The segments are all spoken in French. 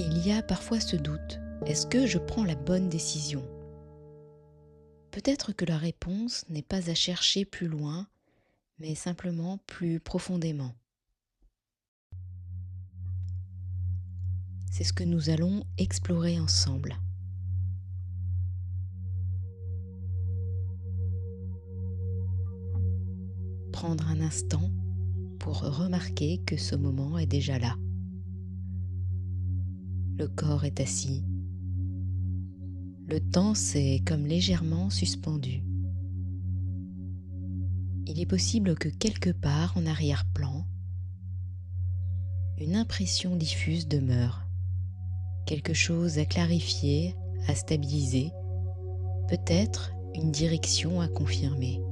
Il y a parfois ce doute, est-ce que je prends la bonne décision? Peut-être que la réponse n'est pas à chercher plus loin, mais simplement plus profondément. C'est ce que nous allons explorer ensemble. Prendre un instant pour remarquer que ce moment est déjà là. Le corps est assis. Le temps s'est comme légèrement suspendu. Il est possible que quelque part en arrière-plan, une impression diffuse demeure. Quelque chose à clarifier, à stabiliser, peut-être une direction à confirmer.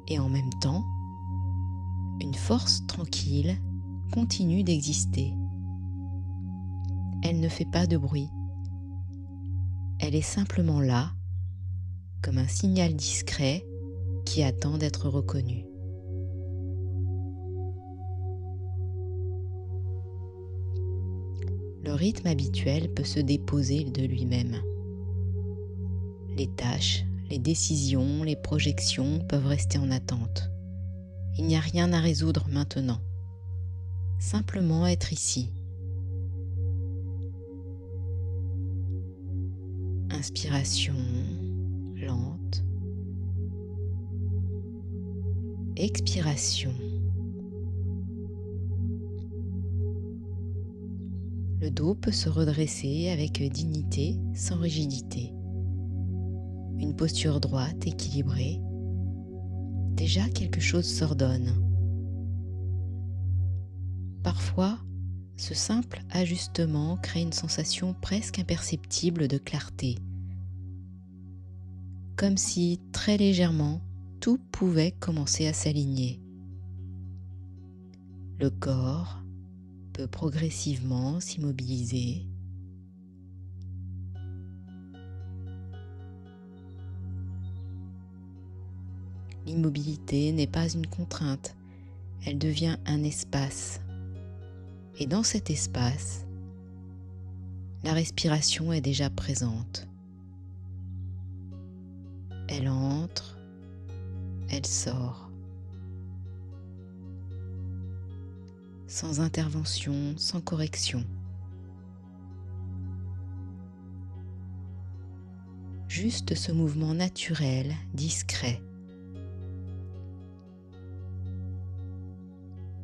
Et en même temps, une force tranquille continue d'exister. Elle ne fait pas de bruit. Elle est simplement là, comme un signal discret qui attend d'être reconnu. Le rythme habituel peut se déposer de lui-même. Les tâches, les décisions, les projections peuvent rester en attente. Il n'y a rien à résoudre maintenant. Simplement être ici. Inspiration lente. Expiration. Le dos peut se redresser avec dignité, sans rigidité. Une posture droite, équilibrée. Déjà quelque chose s'ordonne. Parfois, ce simple ajustement crée une sensation presque imperceptible de clarté. Comme si, très légèrement, tout pouvait commencer à s'aligner. Le corps peut progressivement s'immobiliser. L'immobilité n'est pas une contrainte, elle devient un espace. Et dans cet espace, la respiration est déjà présente. Elle entre, elle sort. Sans intervention, sans correction. Juste ce mouvement naturel, discret.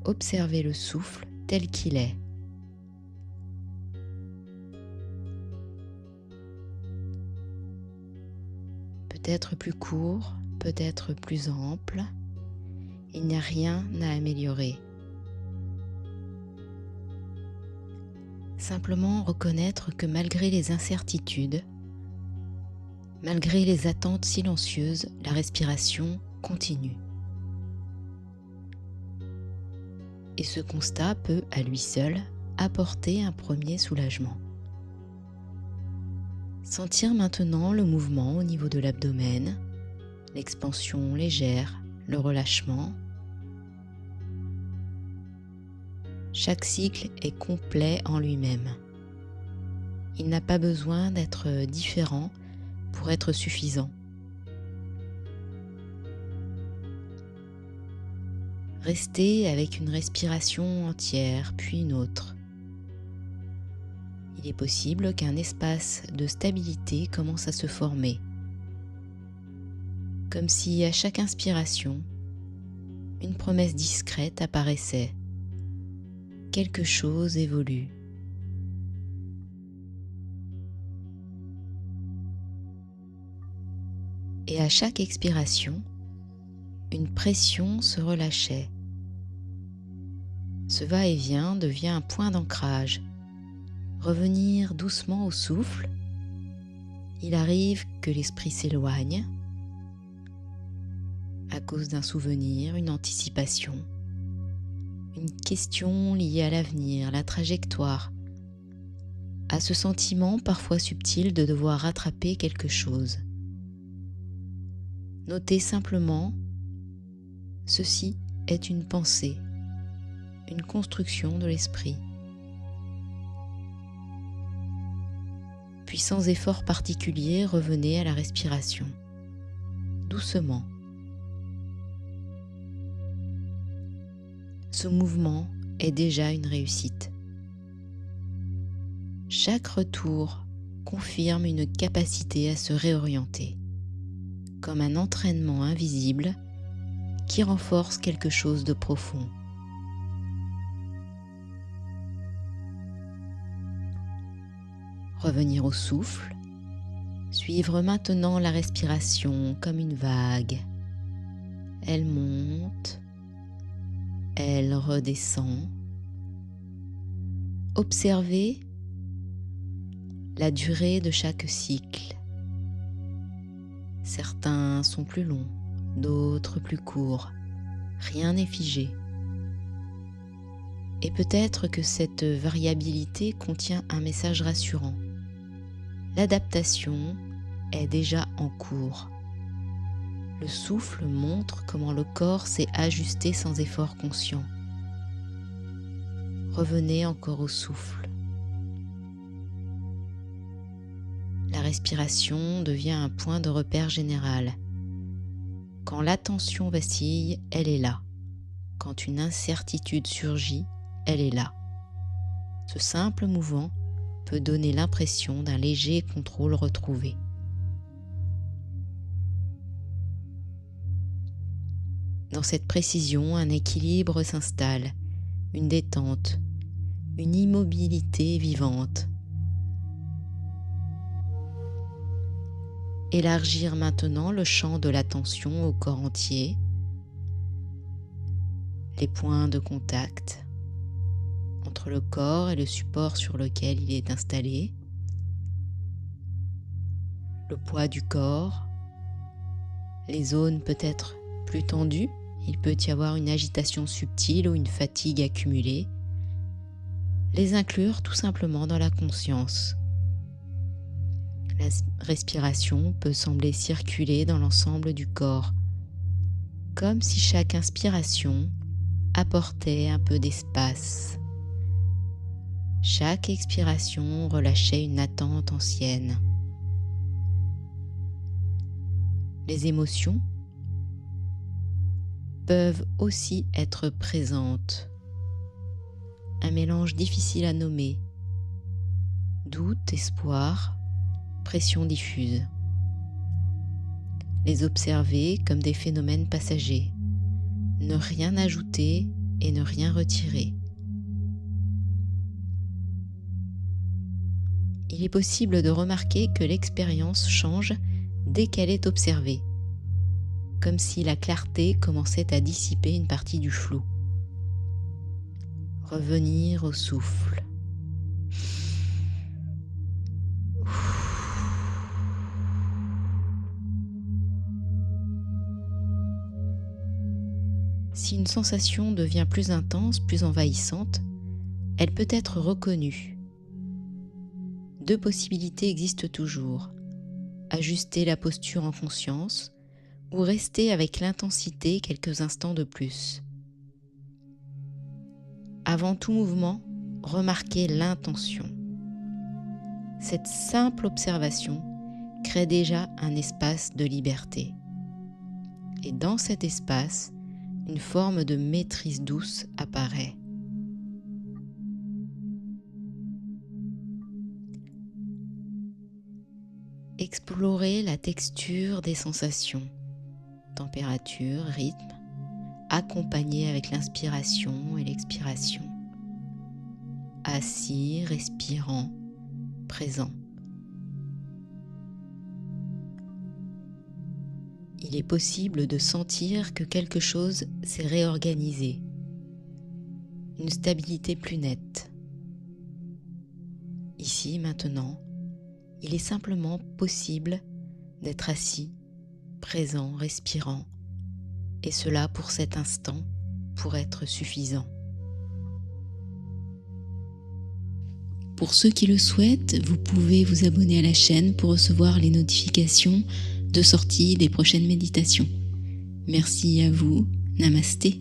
Observez le souffle tel qu'il est. Peut-être plus court, peut-être plus ample. Il n'y a rien à améliorer. Simplement reconnaître que malgré les incertitudes, malgré les attentes silencieuses, la respiration continue. Et ce constat peut, à lui seul, apporter un premier soulagement. Sentir maintenant le mouvement au niveau de l'abdomen, l'expansion légère, le relâchement. Chaque cycle est complet en lui-même. Il n'a pas besoin d'être différent pour être suffisant. Restez avec une respiration entière, puis une autre. Il est possible qu'un espace de stabilité commence à se former. Comme si à chaque inspiration, une promesse discrète apparaissait. Quelque chose évolue. Et à chaque expiration, une pression se relâchait. Ce va-et-vient devient un point d'ancrage. Revenir doucement au souffle. Il arrive que l'esprit s'éloigne à cause d'un souvenir, une anticipation, une question liée à l'avenir, la trajectoire, à ce sentiment parfois subtil de devoir rattraper quelque chose. Notez simplement, ceci est une pensée, une construction de l'esprit. Puis sans effort particulier, revenez à la respiration, doucement. Ce mouvement est déjà une réussite. Chaque retour confirme une capacité à se réorienter, comme un entraînement invisible qui renforce quelque chose de profond. Revenir au souffle, suivre maintenant la respiration comme une vague. Elle monte, elle redescend. Observez la durée de chaque cycle. Certains sont plus longs, d'autres plus courts. Rien n'est figé. Et peut-être que cette variabilité contient un message rassurant. L'adaptation est déjà en cours. Le souffle montre comment le corps s'est ajusté sans effort conscient. Revenez encore au souffle. La respiration devient un point de repère général. Quand l'attention vacille, elle est là. Quand une incertitude surgit, elle est là. Ce simple mouvement peut donner l'impression d'un léger contrôle retrouvé. Dans cette précision, un équilibre s'installe, une détente, une immobilité vivante. Élargir maintenant le champ de l'attention au corps entier, les points de contact entre le corps et le support sur lequel il est installé, le poids du corps, les zones peut-être plus tendues, il peut y avoir une agitation subtile ou une fatigue accumulée, les inclure tout simplement dans la conscience. La respiration peut sembler circuler dans l'ensemble du corps, comme si chaque inspiration apportait un peu d'espace. Chaque expiration relâchait une attente ancienne. Les émotions peuvent aussi être présentes. Un mélange difficile à nommer. Doute, espoir, pression diffuse. Les observer comme des phénomènes passagers. Ne rien ajouter et ne rien retirer. Il est possible de remarquer que l'expérience change dès qu'elle est observée, comme si la clarté commençait à dissiper une partie du flou. Revenir au souffle. Si une sensation devient plus intense, plus envahissante, elle peut être reconnue. Deux possibilités existent toujours. Ajuster la posture en conscience ou rester avec l'intensité quelques instants de plus. Avant tout mouvement, remarquez l'intention. Cette simple observation crée déjà un espace de liberté. Et dans cet espace, une forme de maîtrise douce apparaît. Explorez la texture des sensations, température, rythme, accompagné avec l'inspiration et l'expiration. Assis, respirant, présent. Il est possible de sentir que quelque chose s'est réorganisé, une stabilité plus nette. Ici, maintenant, il est simplement possible d'être assis, présent, respirant, et cela pour cet instant pour être suffisant. Pour ceux qui le souhaitent, vous pouvez vous abonner à la chaîne pour recevoir les notifications de sortie des prochaines méditations. Merci à vous, namasté.